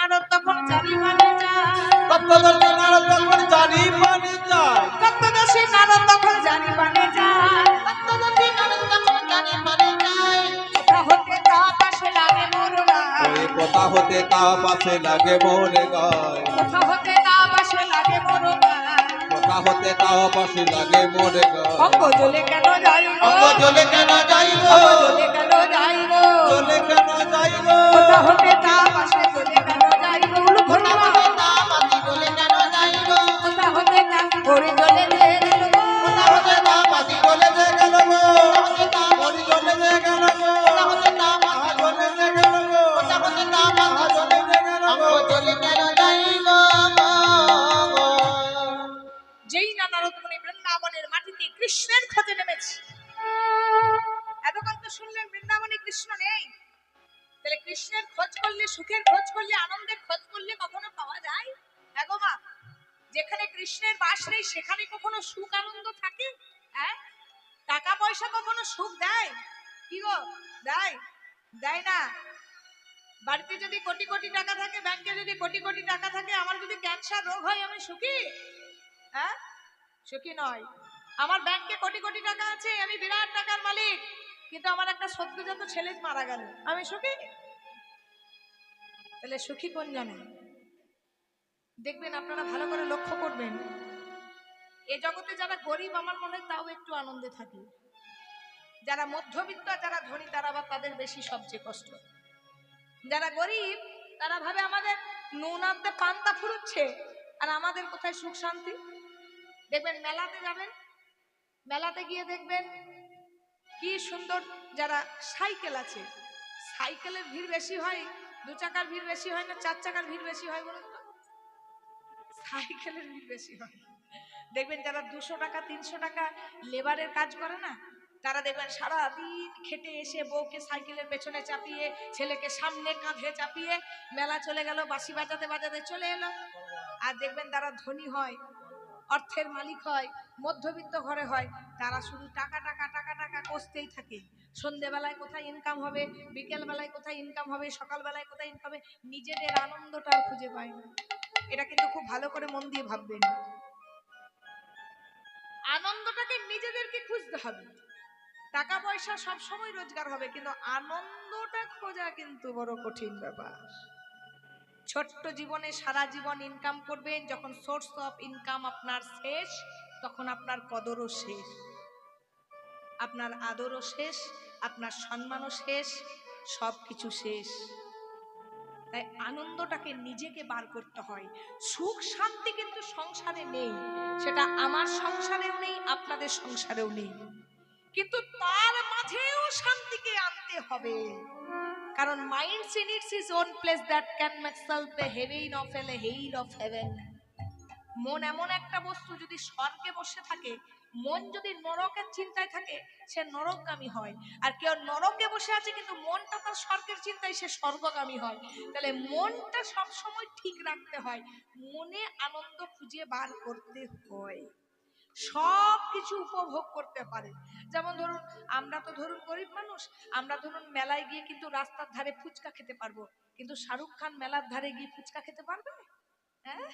নারদ তখন জানিবানে যায়, তত্ত্বদর্শী নারদ তখন জানিবানে যায়, তত্ত্বদর্শী নারদ তখন জানিবানে যায়, তত্ত্বদর্শী নারদ তখন জানিবানে যায়। কোথা হতে তাপ আসে লাগে মোর গায়, ওই কোথা হতে তাপ আসে লাগে মোরে গায়, কোথা হতে তাপ আসে লাগে মোর গায়, কোথা হতে তাপ আসে লাগে মোরে গায়। অঙ্গ জ্বলে কেন যাইব, অঙ্গ জ্বলে কেন যাইব, জ্বলে কেন যাইব, চলে কেন যাইব, কোথা হতে তাপ আসে জ্বলে কেন যাইব, কোথা হতে তাপ আসে জ্বলে কেন যাইব, কোথা হতে তাপ ওরে জ্বলে যে গেল গো, কোথা হতে তাপ আসে চলে যে গেল গো, হতে তাপ ওরে চলে যে গেল গো, কোথা হতে তাপ আসে চলে যে গেল গো, কোথা হতে তাপ আসে চলে যে গেল অঙ্গ গো। জ্বলে কেন যাইব। যেই না নারদমুনি বৃন্দাবনের মাটিতে কৃষ্ণের খোঁজে নেমেছে, এতক্ষণ তো শুনলেন বৃন্দাবনে কৃষ্ণ নেই, তাহলে কৃষ্ণের খোঁজ করলে, সুখের খোঁজ করলে, আনন্দের খোঁজ করলে কখনো পাওয়া যায়? দেখো মা, যেখানে কৃষ্ণের বাস নেই সেখানে কখনো সুখ আনন্দ থাকে? হ্যাঁ, টাকা পয়সা কখনো সুখ দেয়? কি গো, দেয়? দেয় না। বাড়িতে যদি কোটি কোটি টাকা থাকে, ব্যাংকে যদি কোটি কোটি টাকা থাকে, আমার যদি ক্যান্সার রোগ হয় আমি সুখী? হ্যাঁ, সুখী নয়। আমার ব্যাংকে কোটি কোটি টাকা আছে, আমি বিরাট টাকার মালিক, কিন্তু আমার একটা সদ্যজাত ছেলে মারা গেল, আমি সুখী? তাহলে সুখী কোন জানে? দেখবেন, আপনারা ভালো করে লক্ষ্য করবেন, এই জগতে যারা গরিব আমার মনে হয় তাও একটু আনন্দে থাকে, যারা মধ্যবিত্ত যারা ধনী তারা আবার তাদের বেশি সবচেয়ে কষ্ট। যারা গরিব তারা ভাবে আমাদের নুন আনতে পান্তা ফুরুচ্ছে, আর আমাদের কোথায় সুখ শান্তি। দেখবেন মেলাতে যাবেন, মেলাতে গিয়ে দেখবেন কি সুন্দর যারা সাইকেল আছে, সাইকেলের ভিড় বেশি হয়, দু চাকার ভিড় বেশি হয় না চার চাকার ভিড় বেশি হয় বলুন তো? সাইকেলের ভিড় বেশি হয়। দেখবেন যারা 200 টাকা 300 টাকা লেবারের কাজ করে না, তারা দেখবেন সারাদিন খেটে এসে বউকে সাইকেলের পেছনে চাপিয়ে, ছেলেকে সামনে কাঁধে চাপিয়ে মেলা চলে গেল, বাঁশি বাজাতে বাজাতে চলে এলো। আর দেখবেন যারা ধনী হয়, অর্থের মালিক হয়, মধ্যবিত্ত ঘরে হয়, তারা শুধু টাকা টাকা টাকা টাকা কষতেই থাকে। সন্ধ্যেবেলায় কোথায় ইনকাম হবে, বিকেল বেলায় কোথায় ইনকাম হবে, সকালবেলায় কোথায় ইনকাম হবে, নিজেদের আনন্দটা আর খুঁজে পায় না। এটা কিন্তু খুব ভালো করে মন দিয়ে ভাববেন, আনন্দটাকে নিজেদেরকে খুঁজতে হবে। টাকা পয়সা সব সময় রোজগার হবে, কিন্তু আনন্দটা খোঁজা কিন্তু বড় কঠিন ব্যাপার। ছোট্ট জীবনে সারা জীবন ইনকাম করবেন, যখন সোর্স অফ ইনকাম আপনার শেষ, তখন আপনার কদরও শেষ, আপনার আদরও শেষ, আপনার সম্মানও শেষ, সবকিছু শেষ। তাই আনন্দটাকে নিজেকে বার করতে হয়। সুখ শান্তি কিন্তু সংসারে নেই, সেটা আমার সংসারেও নেই, আপনাদের সংসারেও নেই, কিন্তু তার মাঝেও শান্তিকে আনতে হবে। কারণ mind needs is on place that can make self A haven of A hail of haven. মন এমন একটা বস্তু, যদি স্বর্গে বসে থাকে, মন যদি নরকের চিন্তায় থাকে সে নরকগামী হয়, আর কেউ নরকে বসে আছে কিন্তু মনটা তার স্বর্গের চিন্তায়, সে স্বর্গগামী হয়। তাহলে মনটা সব সময় ঠিক রাখতে হয়, মনে আনন্দ খুঁজে বার করতে হয়, সব কিছু উপভোগ করতে পারে। যেমন ধরুন, আমরা তো ধরুন গরিব মানুষ, আমরা ধরুন মেলায় গিয়ে কিন্তু রাস্তার ধারে ফুচকা খেতে পারবো, কিন্তু শাহরুখ খান মেলার ধারে গিয়ে ফুচকা খেতে পারবে? হ্যাঁ,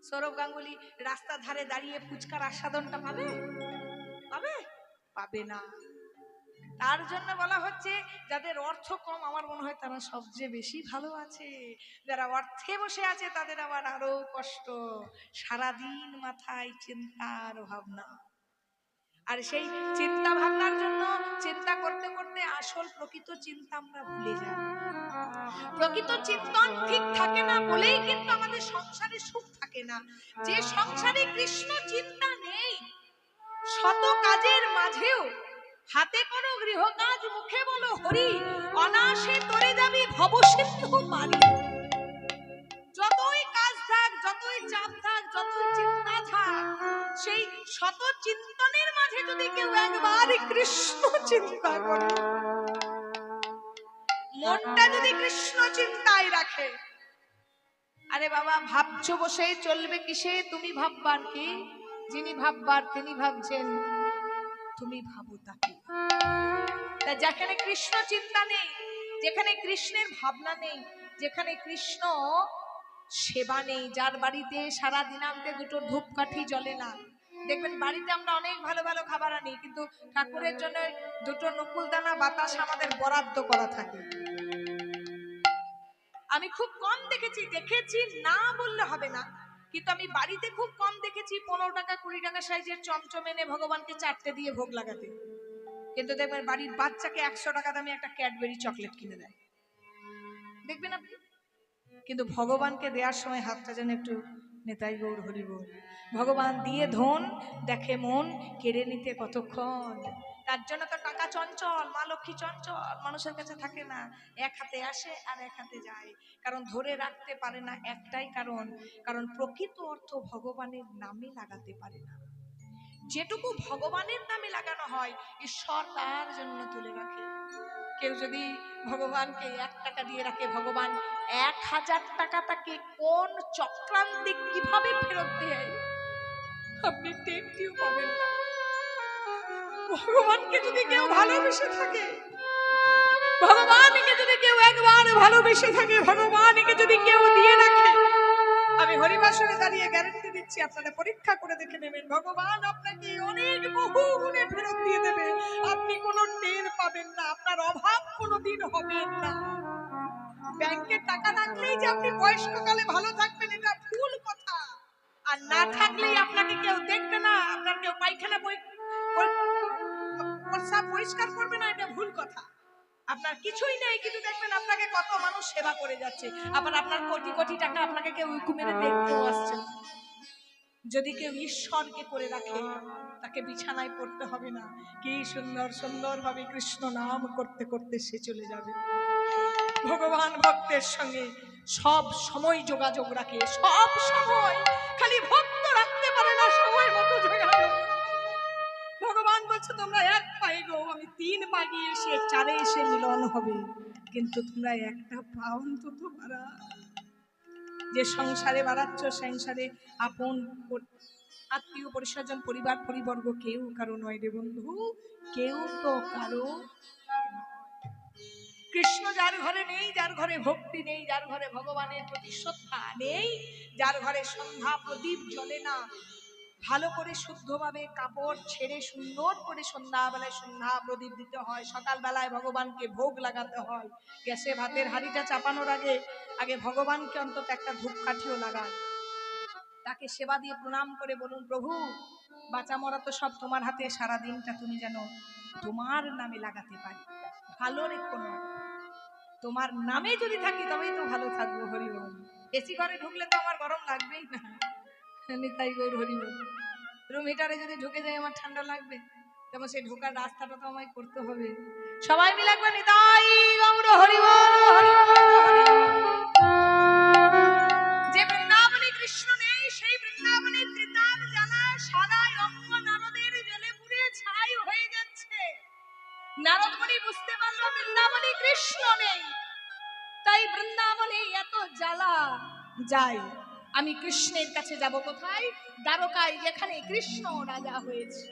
সৌরভ গাঙ্গুলি রাস্তার ধারে দাঁড়িয়ে ফুচকার আস্বাদনটা পাবে? পাবে? পাবে না। তার জন্য বলা হচ্ছে, যাদের অর্থ কম আমার মনে হয় তারা সবচেয়ে বেশি ভালো আছে, যারা অর্থে বসে আছে তাদের আবার আরো কষ্ট, সারাদিন মাথায় চিন্তার ভাবনা। আর সেই চিন্তা ভাবনার জন্য চিন্তা করতে করতে আসল প্রকৃত চিন্তা আমরা ভুলে যাই। প্রকৃত চিন্তন ঠিক থাকে না বলেই কিন্তু আমাদের সংসারে সুখ থাকে না। যে সংসারে কৃষ্ণ চিন্তা নেই, শত কাজের মাঝেও হাতে করো গৃহকাজ, মুখে বলো হরি, অনাসে তরে যাবি ভবসিন্ধু পারি। যতই কাজ থাক, যতই চাপ থাক, যতই চিন্তা থাক, সেই শত চিন্তনের মাঝে যদি কেউ একবার কৃষ্ণ চিন্তা করে, মনটা যদি কৃষ্ণ চিন্তায় রাখে, আরে বাবা ভাবছো বসে চলবে কিসে, তুমি ভাববার কি, যিনি ভাববার তিনি ভাবছেন, তুমি ভাবো তাকে। তা যেখানে কৃষ্ণ চিন্তা নেই, যেখানে কৃষ্ণের ভাবনা নেই, যেখানে কৃষ্ণ সেবা নেই, যার বাড়িতে সারা দিনান্তে দুটো ধূপকাঠি জ্বলে না। দেখবেন বাড়িতে আমরা অনেক ভালো ভালো খাবার আনি, কিন্তু ঠাকুরের জন্য দুটো নকুলদানা বাতাস আমাদের বরাদ্দ করা থাকে। আমি খুব কম দেখেছি না বললে হবে না, কিন্তু আমি বাড়িতে খুব কম দেখেছি 15 টাকা 20 টাকা সাইজের চমচম এনে ভগবানকে 4টে দিয়ে ভোগ লাগাতে। কিন্তু দেখবেন বাড়ির বাচ্চাকে 100 টাকা দামে একটা ক্যাডবেরি চকলেট কিনে দেয়, দেখবেন আপনি। কিন্তু ভগবানকে দেওয়ার সময় হাতটা যেন একটু নেতাই গৌর হরি বল। ভগবান দিয়ে ধন, দেখে মন, কেড়ে নিতে কতক্ষণ। তার জন্য তো টাকা চঞ্চল, মা লক্ষ্মী চঞ্চল, মানুষের কাছে থাকে না, এক হাতে আসে আর এক হাতে যায়। কারণ ধরে রাখতে পারে না, একটাই কারণ প্রকৃত অর্থ ভগবানের নামে লাগাতে পারে না। যেটুকু ভগবানের নামে লাগানো হয় ঈশ্বর তার জন্য তুলে রাখে। কেউ যদি ভগবানকে 1 টাকা দিয়ে রাখে, ভগবান 1000 টাকা তাকে কোন চক্রান্তে কিভাবে ফেরত দেয় আপনি টেকটিও পাবেন না। ভগবানকে যদি কেউ ভালোবেসে থাকে, ভগবানকে যদি কেউ একবার ভালোবেসে থাকে, ভগবানকে যদি কেউ দিয়ে রাখে, আমি হরিবাসরে দাঁড়িয়ে গ্যারান্টি দিচ্ছি, আপনারা পরীক্ষা করে দেখে নেবেন, ভগবান আপনাকে অনেক বহু গুণে ফেরত দিয়ে দেবে। আপনি কোনো টের পাবেন না, আপনার অভাব কোনোদিন হবে না। ব্যাংকে টাকা রাখলেই যে আপনি বয়স্ককালে ভালো থাকবেন এটা ভুল কথা। আর না থাকলেই আপনাকে কেউ দেখবে না, আপনার কেউ পায়খানা প্রস্রাব পরিষ্কার করবে না, এটা ভুল কথা। আপনার কিছুই নেই, কিন্তু দেখবেন আপনাকে কত মানুষ সেবা করে যাচ্ছে, আবার আপনার কোটি কোটি টাকা আপনাকে কেউ উইকু মেরে দেখতেও আসছে। যদি কেউ ঈশ্বরকে করে রাখে, তাকে বিছানায় পড়তে হবে না, কি সুন্দর সুন্দরভাবে কৃষ্ণ নাম করতে করতে সে চলে যাবে। ভগবান ভক্তের সঙ্গে সব সময় যোগাযোগ রাখে, সব সময়। খালি ভক্ত রাখতে পারে না সময় মতো যোগাযোগ। ভগবান বলছে তোমরা 1 পায়ে গো, আমি 3 পা গিয়ে এসে 4-এ এসে মিলন হবে, কিন্তু তোমরা একটা পা অন্তত বাড়া। যে সংসারে বাড়াচ্ছ, সংসারে আপন আত্মীয় পরিস্বজন পরিবার পরিবর্গ কেউ কারো নয় রে বন্ধু, কেউ তো কারো। কৃষ্ণ যার ঘরে নেই, যার ঘরে ভক্তি নেই, যার ঘরে ভগবানের প্রতি শ্রদ্ধা নেই, যার ঘরে সন্ধ্যা প্রদীপ জ্বলে না, ভালো করে শুদ্ধভাবে কাপড় ছেড়ে সুন্দর করে সন্ধ্যাবেলায় সন্ধ্যা প্রদীপ দিতে হয়, সকালবেলায় ভগবানকে ভোগ লাগাতে হয়, গ্যাসে ভাতের হাঁড়িটা চাপানোর আগে ভগবানকে অন্তত একটা ধূপকাঠিও লাগায়, তাকে সেবা দিয়ে প্রণাম করে বলুন, প্রভু বাঁচা মরা তো সব তোমার হাতে, সারা দিনটা তুমি যেন তোমার নামে লাগাতে পারি, ভালো রেখো না, তোমার নামে যদি থাকি তবেই তো ভালো থাকবো। হরি বল। এসি ঘরে ঢুকলে তো আমার গরম লাগবেই না, নিতাই গৌর হরি বল। রুম হিটারে যদি ঢুকে যায় আমার ঠান্ডা লাগবে, তেমন সেই ঢোকার রাস্তাটা তো আমায় করতে হবে। সবাই মিলে একবার নিতাই গৌর হরি বল, হরি বল, হরি বল। যে বৃন্দাবনে কৃষ্ণ নেই, সেই বৃন্দাবনে ত্রিতাপ জ্বালা সারা অঙ্গ নারদের জ্বলে পুড়ে ছাই হয়ে যাচ্ছে। নারদ মুনি বুঝতে পারলো বৃন্দাবনে কৃষ্ণ নেই, তাই বৃন্দাবনে এত জ্বালা যায়। আমি কৃষ্ণের কাছে যাব কোথায়? দ্বারকায়, যেখানে কৃষ্ণ রাজা হয়েছে।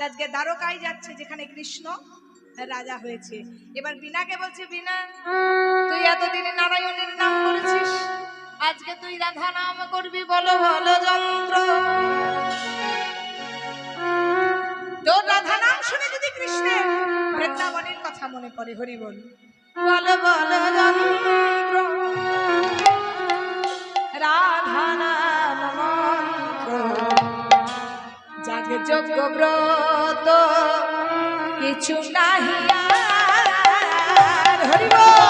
আজকে দ্বারকায় যাচ্ছে যেখানে কৃষ্ণ রাজা হয়েছে। এবার বীণাকে বলছে, বীণা তুই এতদিনে নারায়ণের নাম করেছিস, আজকে তুই রাধা নাম করবি, বলো বলো যন্ত্র। তোর রাধা নাম শুনে যদি কৃষ্ণের বৃন্দাবনের কথা মনে পড়ে, হরি বল, বলো বলো যন্ত্র রাধা নাম মন্ত্র, জাগে যজ্ঞ ব্রত কিছু নাহি আর। হরি বল।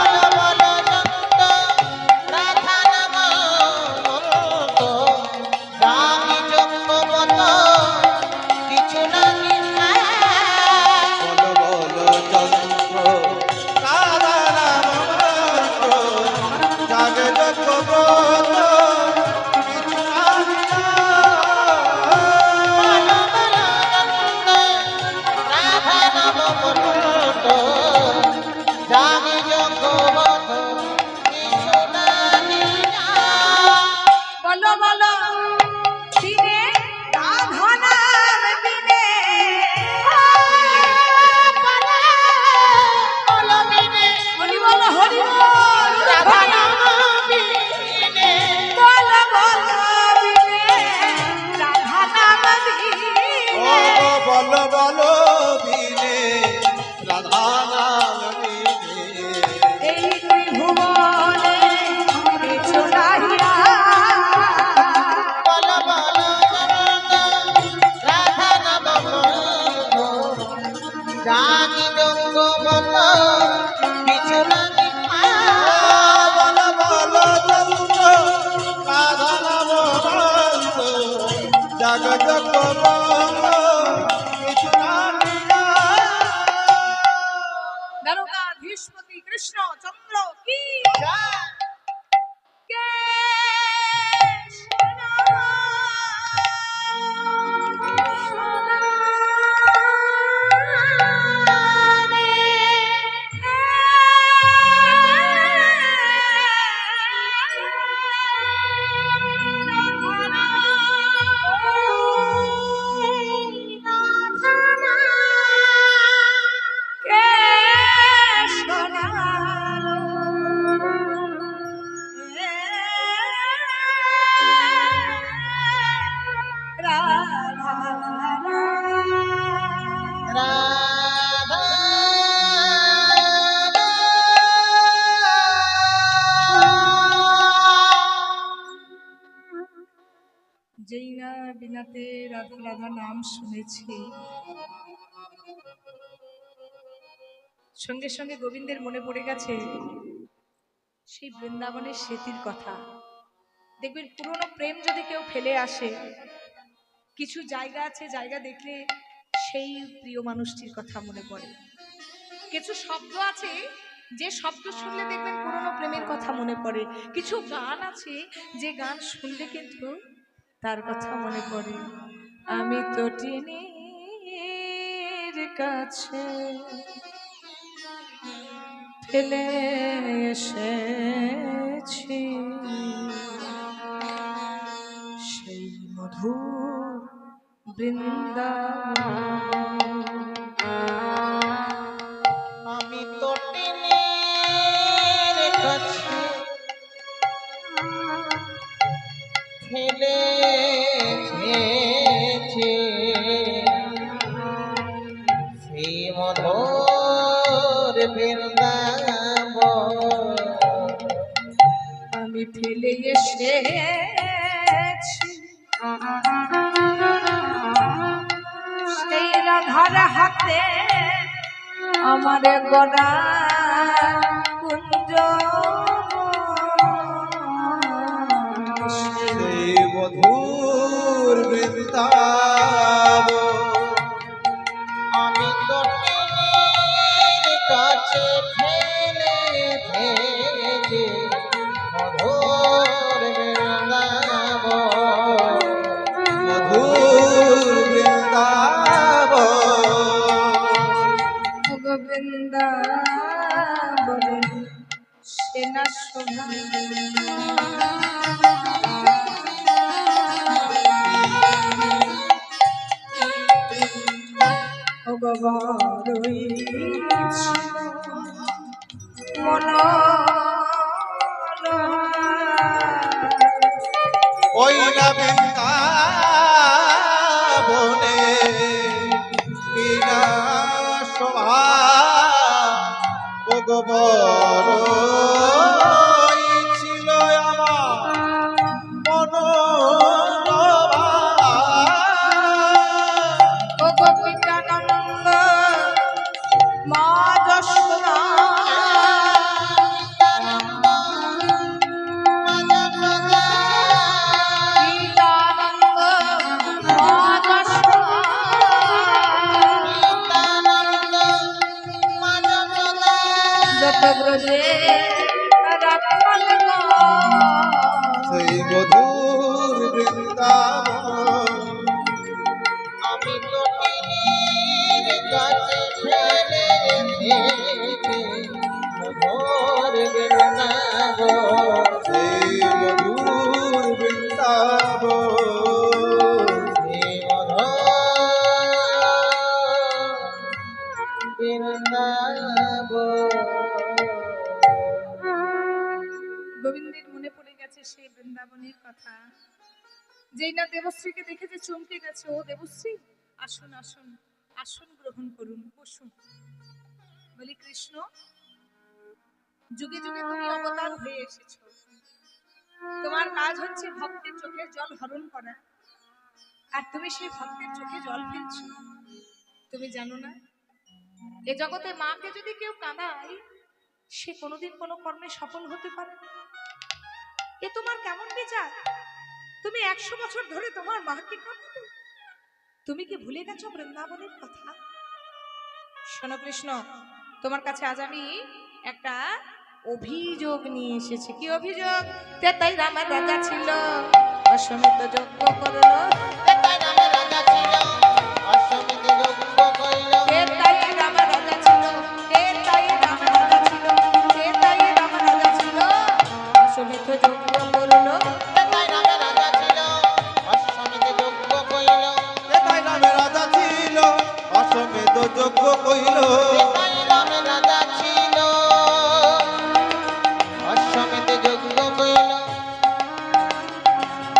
জাগে যোগ জগৎ কিছু না দ্বারকাধীশপতি কৃষ্ণ চন্দ্র কি রাধা যেই না বিনাতে রাধা রাধা নাম শুনেছি, সঙ্গে সঙ্গে গোবিন্দের মনে পড়ে গেছে সেই বৃন্দাবনের স্মৃতির কথা। দেখবেন পুরনো প্রেম যদি কেউ ফেলে আসে, কিছু জায়গা আছে, জায়গা দেখলে সেই প্রিয় মানুষটির কথা মনে পড়ে। কিছু শব্দ আছে, যে শব্দ শুনলে দেখবেন পুরনো প্রেমের কথা মনে পড়ে। কিছু গান আছে, যে গান শুনলে কিন্তু তার কথা মনে পড়ে। আমি তো টিনের কাছে ফেলে এসেছি সেই মধুর বৃন্দাবন। আমি তো টিনের কাছে ফেলে এসেছি সেই মধুর বৃন্দাবন। আমি ফেলে এসেছি সেই রাধার হাতে আমার গড়া কুঞ্জ, সেই মধুর বৃন্দাবন। আমি তো টিনের কাছে ফেলে এসেছি মধুর বৃন্দাবন। মধুর বৃন্দাবন। গোবিন্দাবন সেনা শোভা ওই না বৃন্দাবনে কি না শোভা, ও গো বড়ই ছিল আমার মনোরমা। গোপিকানন্দ মা যশোদা যত ব্রজে রাখাল গো। সেই মধুর বৃন্দাবন। আমি তো টিনের কাছে ফেলে এসেছি মধুর বৃন্দাবন। সেই মধুর বৃন্দাবন। সেই মধুর বৃন্দাবন। গোবিন্দের মনে পড়ে গেছে সেই বৃন্দাবনের কথা। যেই না দেবশ্রীকে দেখে যে চমকে গেছে, ও দেবশ্রী আসুন আসুন আসন গ্রহণ করুন, বসুন। বলি কৃষ্ণ, যুগে যুগে তুমি অবতার হয়ে এসেছো, তোমার কাজ হচ্ছে ভক্তের চোখের জল হরণ করা, আর তুমি সেই ভক্তের চোখে জল ফেলছো। তুমি জানো না, এ জগতে মাকে যদি কেউ কাঁদায়, সে কোনোদিন কোনো কর্মে সফল হতে পারে না। এ তোমার কেমন বিচার? তুমি 100 বছর ধরে তোমার মাকে কাঁদাবে? তুমি কি ভুলে গেছো বৃন্দাবনের কথা? শোনো কৃষ্ণ, তোমার কাছে আজ আমি একটা অভিযোগ নিয়ে এসেছি। কি অভিযোগ? তেতাই রামের রাজা ছিল, অশ্বমেধ যজ্ঞ করলো। তেতাই রামের রাজা ছিল, অশ্বমেধ যজ্ঞ করিল। তেতাই রামের রাজা ছিল, তেতাই রামের রাজা ছিল, তেতাই রামের রাজা ছিল, অশ্বমেধ যজ্ঞ করলো। তেতাই রামের রাজা ছিল, অশ্বমেধ যজ্ঞ করিল। তেতাই রামের রাজা ছিল, অশ্বমেধ যজ্ঞ কইল। তেতাই রামের রাজা ছিল, অশ্বমেধ যজ্ঞ করিল।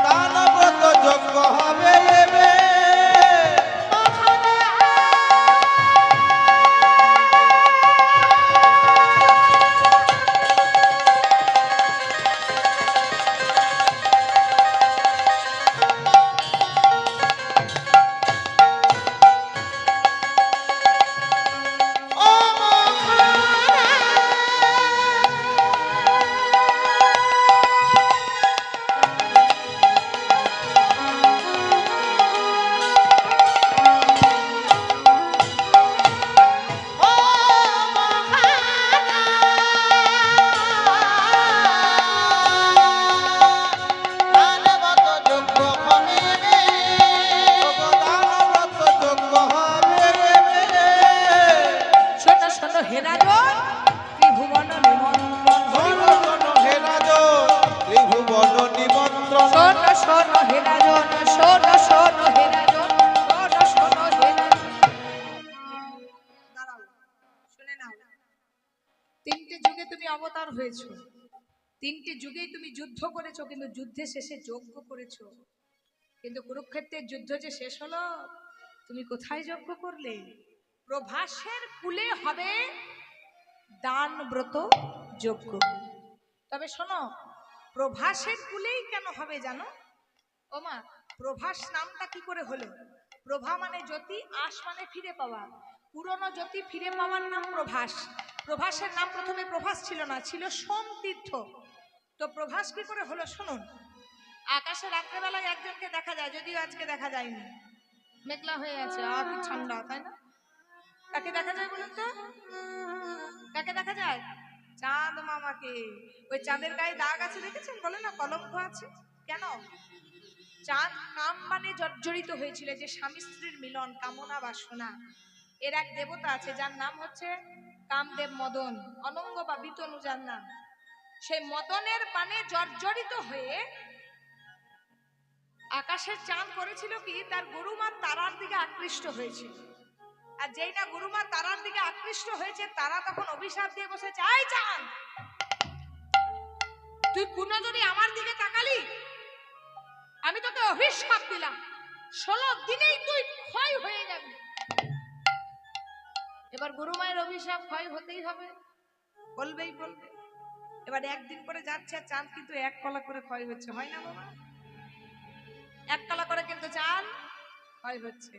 দানব্রত যজ্ঞ হবে এবে। ও মহারাজ, ও মহারাজ, দানবত যজ্ঞ হবে রে। দানব্রত যজ্ঞ হবে এবে। শোনো শোনো হে রাজন, ত্রিভুবন নিমন্ত্রণ। শোনো শোনো হে রাজন, ত্রিভুবন নিমন্ত্রণ। শোনো শোনো হে রাজন, শোনো শোনো হে রাজন, শোনো শোনো হে রাজন। দাঁড়াও, শুনে নাও। 3টে যুগে তুমি অবতার হয়েছো, 3টে যুগেই তুমি যুদ্ধ করেছো, কিন্তু যুদ্ধে শেষে যজ্ঞ করেছো। কিন্তু কুরুক্ষেত্রের যুদ্ধ যে শেষ হলো, তুমি কোথায় যজ্ঞ করলে? প্রভাসের কুলে হবে দান ব্রত যজ্ঞ। তবে শোনো, প্রভাসের কুলেই কেন হবে জানো? ওমা, প্রভাস নামটা কি করে হলো? প্রভা মানে জ্যোতি, আস মানে ফিরে পাওয়া। পুরনো জ্যোতি ফিরে পাওয়ার নাম প্রভাস। প্রভাসের নাম প্রথমে প্রভাস ছিল না, ছিল সোম তীর্থ। তো প্রভাস কি করে হলো শুনুন। আকাশে রাত্রেবেলায় একজনকে দেখা যায়, যদিও আজকে দেখা যায়নি, মেঘলা হয়ে আছে, আর কি ঠান্ডা, তাই না? কাকে দেখা যায় বলুন তো? কাকে দেখা যায়? চাঁদ মামাকে। ওই চাঁদের গায়ে দাগ আছে দেখেছেন? বলে না কলঙ্ক আছে। কেন? চাঁদ কাম মানে জর্জরিত হয়েছিল, যে স্বামী স্ত্রীর মিলন, কামনা বাসনা। এর এক দেবতা আছে যার নাম হচ্ছে কামদেব মদন, অনঙ্গ বা বিতনু যার নাম। সেই মদনের বানে জর্জরিত হয়ে আকাশের চাঁদ করেছিল কি, তার গুরুমা তারার দিকে আকৃষ্ট হয়েছিল। আর যেই না গুরুমা তারার দিকে আকৃষ্ট হয়েছে, তারা তখন অভিশাপ দিয়ে বসেছে, আই চাঁদ, তুই কোনদিনই আমার দিকে তাকালি, আমি তোকে অভিশাপ দিলাম, 16 দিনেই তুই ক্ষয় হয়ে যাবি। এবার গুরুমায়ের অভিশাপ ক্ষয় হতেই হবে, বলবেই বলবে। এবার একদিন করে যাচ্ছে, চাঁদ কিন্তু 1 কলা করে ক্ষয় হচ্ছে, হয় না বাবা? 1 কলা করে কিন্তু চাঁদ ক্ষয় হচ্ছে।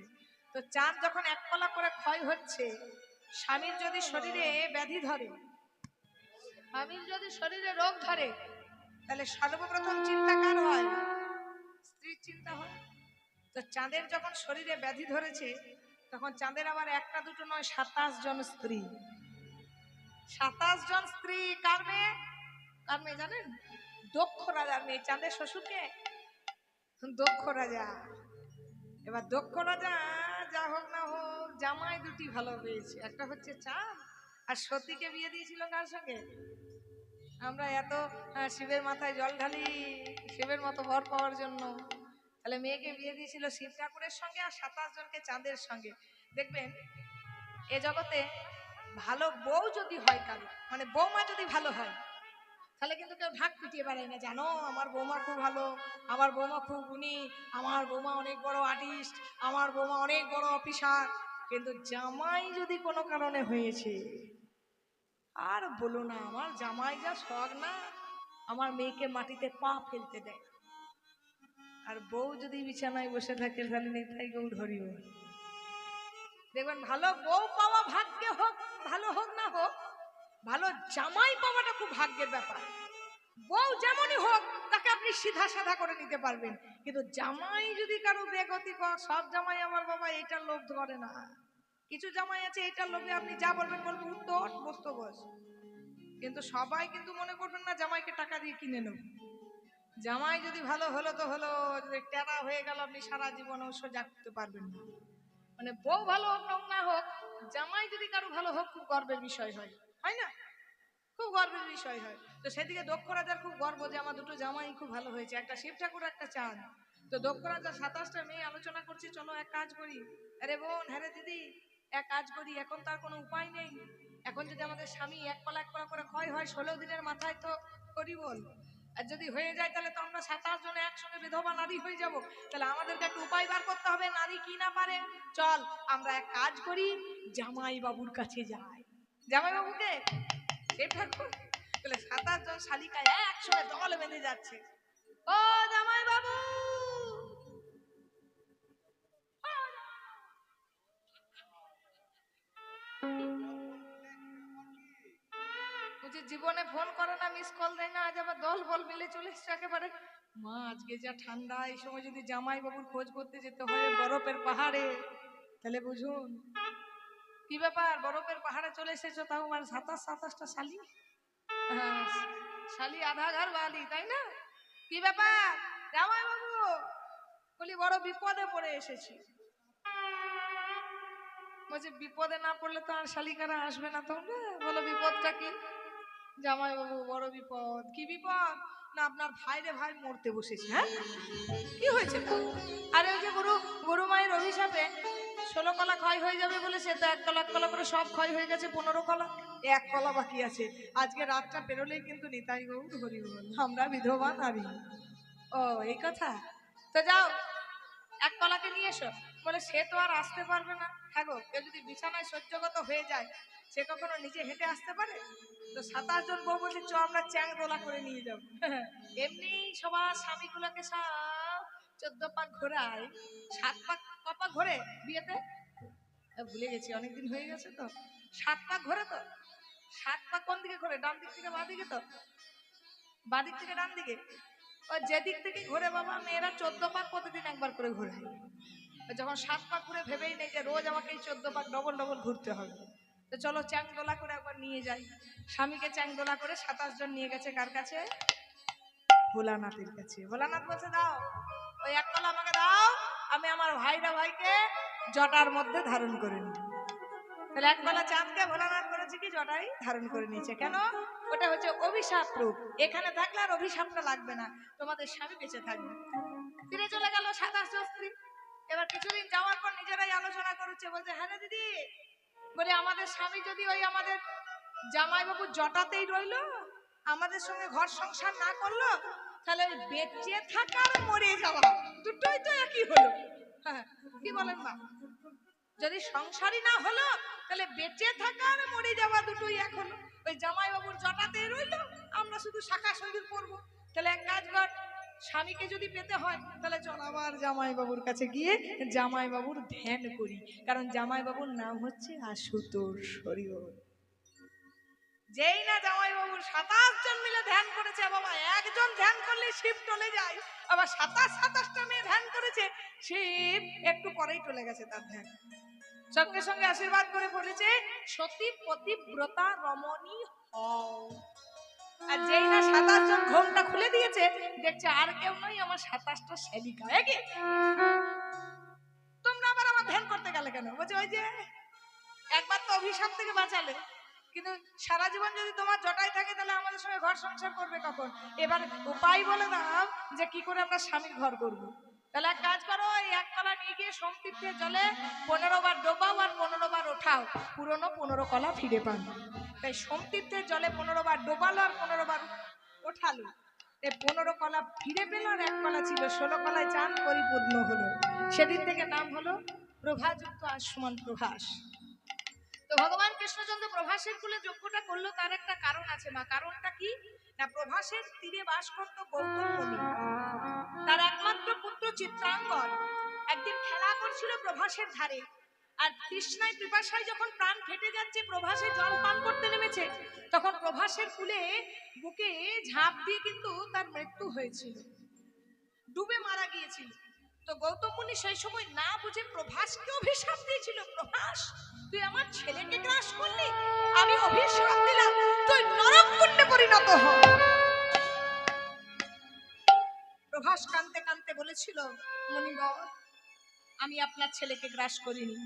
তো চাঁদ যখন 1 কলা করে ক্ষয় হচ্ছে, স্বামীর যদি শরীরে ব্যাধি ধরে, স্বামীর যদি শরীরে রোগ ধরে, তাহলে সর্বপ্রথম চিন্তা কার হয়? স্ত্রীর চিন্তা হয়। তো চাঁদের যখন শরীরে ব্যাধি ধরেছে, তখন চাঁদের আবার একটা দুটো নয়, 27 জন স্ত্রী। 27 জন স্ত্রী কার মেয়ে? কার মেয়ে জানেন? দক্ষ রাজার মেয়ে। চাঁদের শ্বশুরকে দক্ষ রাজা। এবার দক্ষ রাজা যা হোক না হোক, জামাই দুটি ভালো পেয়েছে, একটা হচ্ছে চাঁদ, আর সতীকে বিয়ে দিয়েছিল কার সঙ্গে? আমরা এত শিবের মাথায় জল ঢালি শিবের মতো বর পাওয়ার জন্য, তাহলে মেয়েকে বিয়ে দিয়েছিল শিব ঠাকুরের সঙ্গে, আর 27 জনকে চাঁদের সঙ্গে। দেখবেন এ জগতে ভালো বউ যদি হয় কারো, মানে বৌমা যদি ভালো হয়, তাহলে কিন্তু কেউ ঢাক পিটিয়ে বেড়ায় না, জানো আমার বৌমা খুব ভালো, আমার বৌমা খুব গুণী, আমার বৌমা অনেক বড় আর্টিস্ট, আমার বৌমা অনেক বড় অফিসার। কিন্তু জামাই যদি কোনো কারণে হয়েছে, আর বলো না, আমার জামাই যা শখ না, আমার মেয়েকে মাটিতে পা ফেলতে দেয়। আর বউ যদি বিছানায় বসে থাকে, তাহলে নেতাই গৌর হরিব। দেখবেন ভালো বউ পাওয়া ভাগ্যে হোক, ভালো হোক না হোক, ভালো জামাই পাওয়াটা খুব ভাগ্যের ব্যাপার। বউ যেমনই হোক তাকে আপনি সিধা সাধা করে নিতে পারবেন, কিন্তু জামাই যদি কারো বেগতি সব জামাই আমার বাবা এইটার লোভ করে না। কিছু জামাই আছে এইটার লোভে আপনি যা বলবেন বলবেন উঠতো বসত বস, কিন্তু সবাই কিন্তু মনে করবেন না জামাইকে টাকা দিয়ে কিনে নেব। জামাই যদি ভালো হলো তো হলো, যদি টেরা হয়ে গেল আপনি সারা জীবন সোজা করতে পারবেন না। মানে বউ ভালো হোক না হোক, জামাই যদি কারো ভালো হোক খুব গর্বের বিষয় হয়, হয় না? খুব গর্বের বিষয় হয়। তো সেদিকে দক্ষ রাজার খুব গর্ব যে আমার দুটো জামাই খুব ভালো হয়েছে, একটা শিব ঠাকুর একটা চাঁদ। তো দক্ষ রাজা 27টা মেয়ে আলোচনা করছে, চলো এক কাজ করি। আরে বোন, হ্যাঁ রে দিদি, এক কাজ করি, এখন তার কোনো উপায় নেই। এখন যদি আমাদের স্বামী এক পালা করে ক্ষয় হয় 16 দিনের মাথায় তো করি বল, আর যদি হয়ে যায় তাহলে তো আমরা 27 জনে একসঙ্গে বিধবা নারী হয়ে যাব। তাহলে আমাদেরকে একটা উপায় বার করতে হবে, নারী কি না পারে। চল আমরা এক কাজ করি, জামাই বাবুর কাছে যাই। জামাই বাবুকে তাহলে 27 জন শালিকা একসঙ্গে দল বেঁধে যাচ্ছে। ও জামাই বাবু, বুঝি জীবনে ফোন করে না, মিস কল দেয় না, আজ আবার দল বল মিলে চলে এসছে একেবারে। মা আজকে যা ঠান্ডা, এই সময় যদি জামাই বাবুর খোঁজ করতে যেতে হয় বরফের পাহাড়ে, তাহলে বুঝুন কি ব্যাপার। বরফের পাহাড়ে চলে এসেছো, তাও আমার 27টা শালি। হ্যাঁ, শালি আধা ঘর বালি, তাই না? কি ব্যাপার জামাই বাবু? বলি বড় বিপদে পড়ে এসেছি। বলছে বিপদে না পড়লে তো আর শালিকারা আসবে না তোমরা, বলো বিপদটা কি? জামাই বাবু বড় বিপদ। কি বিপদ? না আপনার ভাইরে ভাই মরতে বসেছে। হ্যাঁ, কি হয়েছে? আরে ওই যে গরু মায়ের অভিশাপে 16 কলা ক্ষয় হয়ে যাবে বলে সে তো 1 কলা 1 কলা করে সব ক্ষয় হয়ে গেছে, 15 কলা, 1 কলা বাকি আছে। আজকে রাতটা পেরোলেই কিন্তু নিতাই গৌর হরি বল, আমরা বিধবা নারী। ও এই কথা, তো যাও 1 কলাকে নিয়ে এসো। বলে সে তো আর আসতে পারবে না। হ্যাঁ গো, কেউ যদি বিছানায় সহ্যগত হয়ে যায় সে কখনো নিজে হেঁটে আসতে পারে? তো 27 জন বউ বলছে চ আমরা চ্যাং দোলা করে নিয়ে যাবো। এমনি সবার স্বামীগুলোকে সব 14 পাক ঘোরায়, 7 পাক কপা ঘোরে বিয়েতে, ভুলে গেছি অনেকদিন হয়ে গেছে তো। 7 পাক ঘোরে তো। 7 পাক কোন দিকে ঘোরে? ডান দিক থেকে বাঁ দিকে তো, বাঁ দিক থেকে ডান দিকে। ওই যেদিক থেকে ঘোরে বাবা, মেয়েরা 14 পাক প্রতিদিন একবার করে ঘোরে। যখন 7 পাক ঘুরে ভেবেই নেই যে রোজ আমাকে এই 14 পাক ডবল ডবল ঘুরতে হবে। তো চলো চ্যাং দোলা করে একবার নিয়ে যাই। স্বামীকে চ্যাং দোলা করে 27 জন নিয়ে গেছে কার কাছে? ভোলানাথের কাছে। ভোলানাথ বলছে দাও ওই 1 কলা আমাকে দাও, আমি আমার ভাইকে জটার মধ্যে ধারণ করে নিই। তাহলে 1 কলা চাঁদকে ভোলানাথ করেছে কি জটাই ধারণ করে নিয়েছে। কেন? ওটা হচ্ছে অভিশাপ রূপ। এখানে থাকলে আর অভিশাপটা লাগবে না, তোমাদের স্বামী বেঁচে থাকবে। ফিরে চলে গেল 27 স্ত্রী। এবার কিছুদিন যাওয়ার পর নিজেরাই আলোচনা করছে, বলছে হ্যাঁ দিদি, বলে আমাদের স্বামী যদি ওই আমাদের জামাইবাবু জটাতেই রইলো, আমাদের সঙ্গে ঘর সংসার না করলো, তাহলে ওই বেঁচে থাকা আর মরে যাওয়া দুটোই তো একই হলো। হ্যাঁ, কি বলেন মা? যদি সংসারই না হলো তাহলে বেঁচে থাকা আর মরে যাওয়া দুটোই এক হলো। ওই জামাইবাবুর জটাতেই রইলো, আমরা শুধু শাখা শরীর পরবো। তাহলে এক কাজ কর, স্বামীকে যদি পেতে হয় তাহলে চল আবার জামাইবাবুর কাছে গিয়ে জামাইবাবুর ধ্যান করি, কারণ জামাইবাবুর নাম হচ্ছে আশুতোষ। হরিবল। যেই না জামাইবাবুর 27 জন মিলে ধ্যান করেছে, বাবা একজন ধ্যান করলে শিব টলে যায়, আবার 27টা মেয়ে ধ্যান করেছে, শিব একটু পরেই টলে গেছে তার ধ্যান। সঙ্গে সঙ্গে আশীর্বাদ করে বলেছে সতী পতিব্রতা রমণী হও। আর যেই না 27 জন ঘোমটা খুলে দিয়েছে, দেখছে আর কেউ নয় আমার 27টা সেবিকা। তোমরা আবার আমার ধ্যান করতে গেলে কেন? বলছে ওই যে একবার তো অভিশাপ থেকে বাঁচালে, কিন্তু সারা জীবন যদি তোমার জটাই থাকে তাহলে আমাদের সঙ্গে ঘর সংসার করবে কখন? এবার উপায় বলে দাও যে কি করে আমরা স্বামীর ঘর করব। তাহলে এক কাজ করো, এই 1 কলা নিয়ে গিয়ে সোমতীর্থের জলে 15 বার ডোবাও আর 15 বার ওঠাও, পুরনো 15 কলা ফিরে পান। তাই সোমতীর্থের জলে 15 বার ডোবালো আর 15 বার ওঠালো, এই 15 কলা ফিরে পেল, আর 1 কলা ছিল, 16 কলায় চান পরিপূর্ণ হলো। সেদিন থেকে নাম হলো প্রভাযুক্ত আসমন প্রভাস। তো ভগবান কৃষ্ণচন্দ্র প্রভাসের কুলে যজ্ঞটা করলো, তার একটা কারণ আছে মা। কারণটা কি না, প্রভাসের তীরে বাস করত গৌতম মুনি, তার একমাত্র পুত্র চিত্রাঙ্গন একদিন খেলা করছিল প্রভাসের ধারে, আর তৃষ্ণায় পিপাসায় যখন প্রাণ ফেটে যাচ্ছে, প্রভাসে জল পান করতে নেমেছে, তখন প্রভাসের কুলে বুকে ঝাঁপ দিয়ে কিন্তু তার মৃত্যু হয়েছিল, ডুবে মারা গিয়েছিল। তো গৌতম মুনি সেই সময় না বুঝে প্রভাসকে অভিশাপ দিয়েছিল, প্রভাস তুই আমার ছেলেকে গ্রাস করলি, আমি অভিশাপ দিলাম তুই নরককুণ্ডে পরিণত হ। প্রভাস কাঁদতে কাঁদতে বলেছিল, মুনিবর আমি আপনার ছেলেকে গ্রাস করিনি,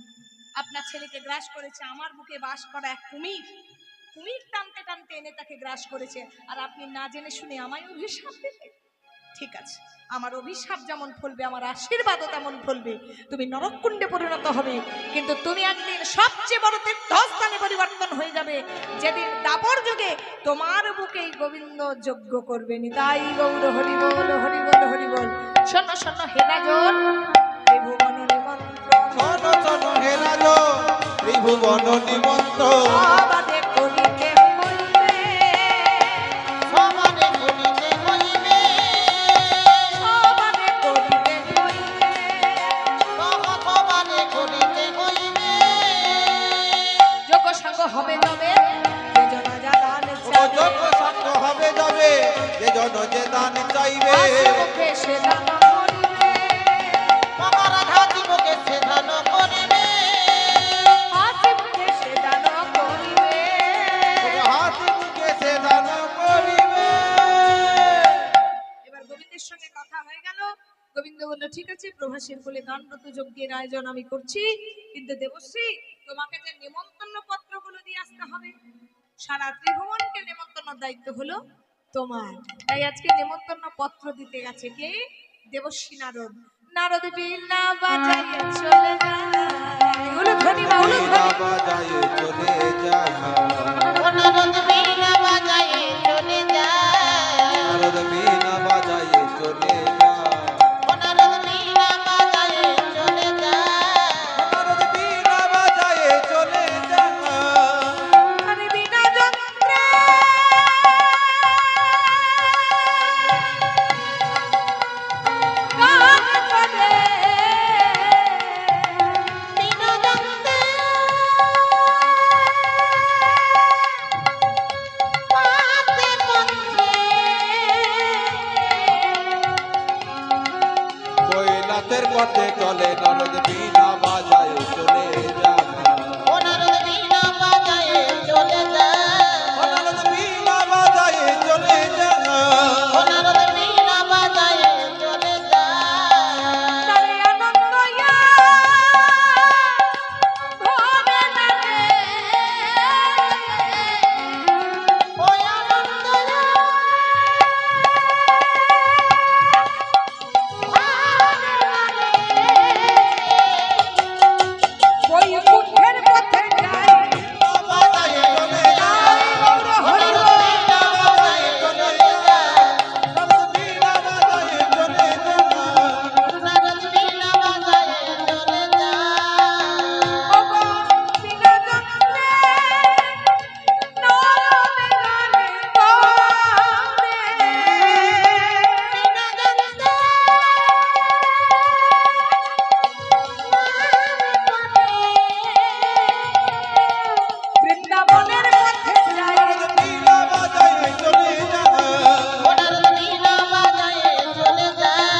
আপনার ছেলেকে গ্রাস করেছে আমার বুকে বাস করা এক কুমির, কুমির টানতে টানতে এনে তাকে গ্রাস করেছে, আর আপনি না জেনে শুনে আমায় অভিশাপ দিলেন। ঠিক আছে, আমার অভিশাপ যেমন ফলবে আমার আশীর্বাদও তেমন ফলবে, তুমি নরককুণ্ডে পরিণত হবে, কিন্তু তুমি একদিন সবচেয়ে বড় তীর্থস্থানে পরিবর্তন হয়ে যাবে, যেদিন দাপর যুগে তোমার বুকেই গোবিন্দ যজ্ঞ করবেন। তাই গৌর হরি বল হরি বল হরি বল। শোনো শোনো হে রাজন, ত্রিভুবন নিমন্ত্রণ, শোনো শোনো হে রাজন, ত্রিভুবন নিমন্ত্রণ, সবাদে করিতে হইবে, সমানে করিতে হইবে, সবাদে করিতে হইবে, সমানে করিতে হইবে। যোগ সঙ্গ হবে তবে যে জন যা দান ও চাইবে, যোগ্য সঙ্গ হবে যাবে, যে জন যে দান চাইবে, হাসি মুখে সে দান করিবে, মহারাধা জীবকে সে দান করিবে, হাসি মুখে সে দান করিবে। হাতি মুখে সে দান করিবে। এবার গোবিন্দের সঙ্গে কথা হয়ে গেল। গোবিন্দ বলল, ঠিক আছে, প্রভাসের কোলে গানরত যজ্ঞের আয়োজন আমি করছি, কিন্তু দেবশ্রী তোমাকে যে নিমন্ত্রণ পত্রগুলো দিয়ে আসতে হবে, সারা ত্রিভুবনকে নিমন্ত্রণের দায়িত্ব হলো তোমার। তাই আজকে নিমন্ত্রণ পত্র দিতে গেছে কে? দেবশ্রী নারদ। নারদ বীণা বাজাইয়া চলে যায়, উলুধ্বনি বা বীণা উলুধ্বনি। বাজায়ে চলে যায়, নারদ বীণা বাজায়ে চলে যায়, নারদ বীণা বাজায়ে চলে যায়, নারদ বীণা বাজায়ে চলে যায়, নারদ বীণা বাজায়ে চলে যায়। আরে বীণা যন্ত্রে গান করে, বীণা যন্ত্রে পাতে পঞ্চে, কৈলাসের পথে চলে নারদ বীণা বাজায়ে চলে যায়, নারদ বীণা বাজায়ে চলে যায়, নারদ বীণা বাজায়ে চলে যায়, নারদ বীণা বাজায়ে চলে যায়, তারে আনন্দয়া ভবে না রে, ওই আনন্দয়া বৈকুণ্ঠের পথে যায়, বাজায়ে চলে যায়, গৌর হরি বল। বাজায়ে চলে যায়, নারদ বীণা বাজায়ে চলে যায়, নারদ বীণা বাজায়ে চলে যায়, ও গো বীণা যন্ত্রে নরদে গানে গানে, বীণা যন্ত্রে বৃন্দাবনের পথে যায়, নারদ বীণা বাজায়ে চলে যায়, নারদ বীণা বাজায়ে চলে যায়,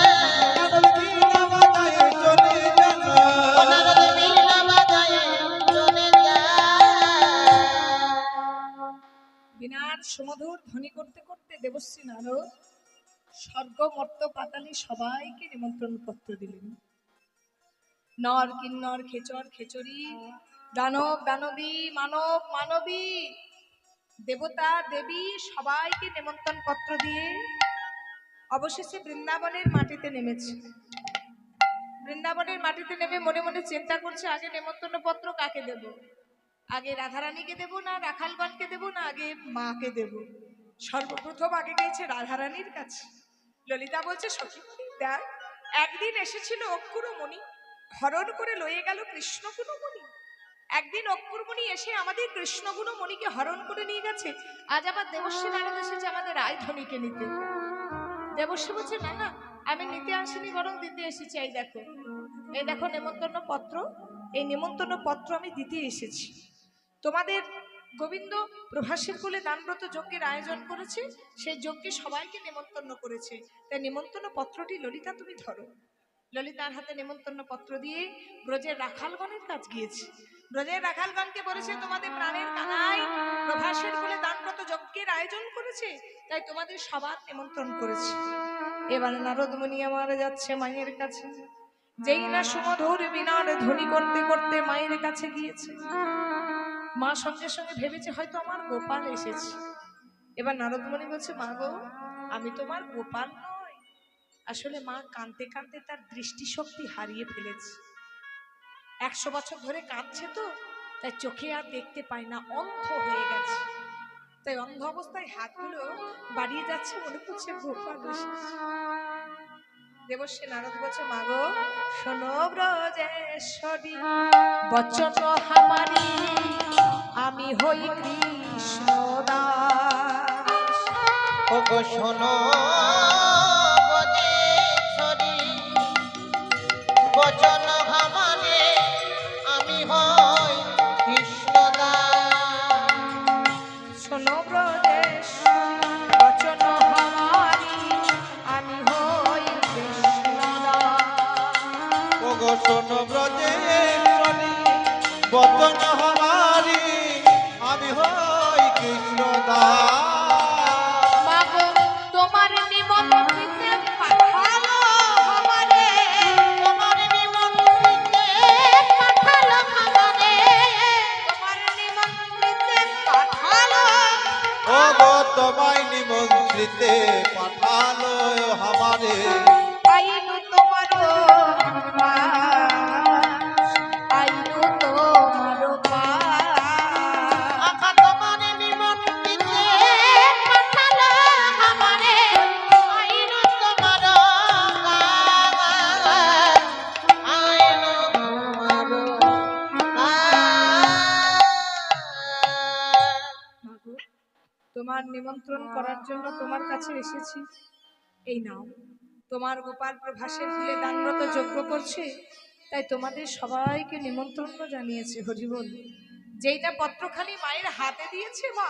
নারদ বীণা বাজায়ে চলে যায়, নারদ বীণা বাজায়ে চলে যায়। বীণার সুমধুর ধ্বনি করতে করতে দেবশ্রী নারদ স্বর্গ মর্ত পাতালে সবাইকে নিমন্ত্রণ পত্র দিলেন। নর কিন্নর খেচর খেচরি, দানব দানবী, মানব মানবী, দেবতা দেবী সবাইকে নিমন্ত্রণ পত্র দিয়ে অবশেষে বৃন্দাবনের মাটিতে নেমেছে। বৃন্দাবনের মাটিতে নেমে মনে মনে চিন্তা করছে, আগে নিমন্ত্রণ পত্র কাকে দেব, আগে রাধারানীকে দেব না রাখালগণকে দেব না আগে মাকে দেব। সর্বপ্রথম আগে গিয়েছে রাধারানীর কাছে। ললিতা বলছে, সখী দেখ, একদিন এসেছিল অক্ষুরমণি, হরণ করে লয়ে গেল কৃষ্ণগুণমণি। একদিন অক্ষুরমণি এসে আমাদের কৃষ্ণগুণমণিকে হরণ করে নিয়ে গেছে, আজ আবার দেবশ্রী নারদ এসেছে আমাদের রায়ধনীকে নিতে। দেবশ্রী বলছে, না না, আমি নিতে আসিনি, বরং দিতে এসেছি। এই দেখো নিমন্ত্রণ পত্র, এই নিমন্ত্রণ পত্র আমি দিতে এসেছি। তোমাদের গোবিন্দ প্রভাসের কোলে দানব্রত যজ্ঞের আয়োজন করেছে, সেই যজ্ঞে সবাইকে নিমন্ত্রণ করেছে। তাই নিমন্ত্রণ পত্রটি ললিতা তুমি ধরো। ললিতার হাতে নিমন্ত্রণ পত্র দিয়ে ব্রজের রাখালগণের কাজ গিয়েছে। ব্রজের রাখালগণকে বলেছে, তোমাদের প্রাণের কানাই প্রভাসের কোলে দানব্রত যজ্ঞের আয়োজন করেছে, তাই তোমাদের সবার নিমন্ত্রণ করেছে। এবার নারদ মুনি আমার যাচ্ছে মায়ের কাছে। যেই না সুমধুর বিনার ধ্বনি করতে করতে মায়ের কাছে গিয়েছে, মা সঙ্গে সঙ্গে ভেবেছে হয়তো আমার গোপাল এসেছে। এবার নারদ মুনি বলছে, মা গো, আমি তোমার গোপাল নয়। আসলে মা কাঁদতে কাঁদতে তার দৃষ্টিশক্তি হারিয়ে ফেলেছে। 100 বছর ধরে কাঁদছে তো, তাই চোখে আর দেখতে পায় না, অন্ধ হয়ে গেছে। তাই অন্ধ অবস্থায় হাতগুলো বাড়িয়ে যাচ্ছে, মনে করছে গোপাল এসেছে। দেবশ্রী নারদ বলছে, মাগো শোনো ব্রজেশ্বরী বচন হামারি, আমি হই কৃষ্ণ দাস। ওগো শোনো ব্রজেশ্বরী বচন হামারে, আমি হই কৃষ্ণদাস। শোনো ব্রজেশ্বরী বচন হামারি, আমি হই কৃষ্ণ দাস। ওগো শোনো ব্রজেশ্বরী বচন হামারি, আমি হই কৃষ্ণ দাস। মাগো তোমার নিমন্ত্রিতে পাঠালো আমারে, তোমার নিমন্ত্রিতে পাঠালো আমারে, তোমার নিমন্ত্রিতে পাঠালো। ওগো তোমায় নিমন্ত্রিতে পাঠালো হামারে, আইনু তোমার আইনু তোমার আকা তোমার নিমন্ত্রিতে পাঠালো আমারে, আইনো তোমার আইনো তোমার মাগো, তোমার নিমন্ত্রণ করার জন্য তোমার কাছে এসেছি। এই নাও, তোমার গোপাল প্রভাসের কুলে দানব্রত যজ্ঞ করছে, তাই তোমাদের সবাইকে নিমন্ত্রণ জানিয়েছে। হরি বল। যেইটা পত্রখানি মায়ের হাতে দিয়েছে মা,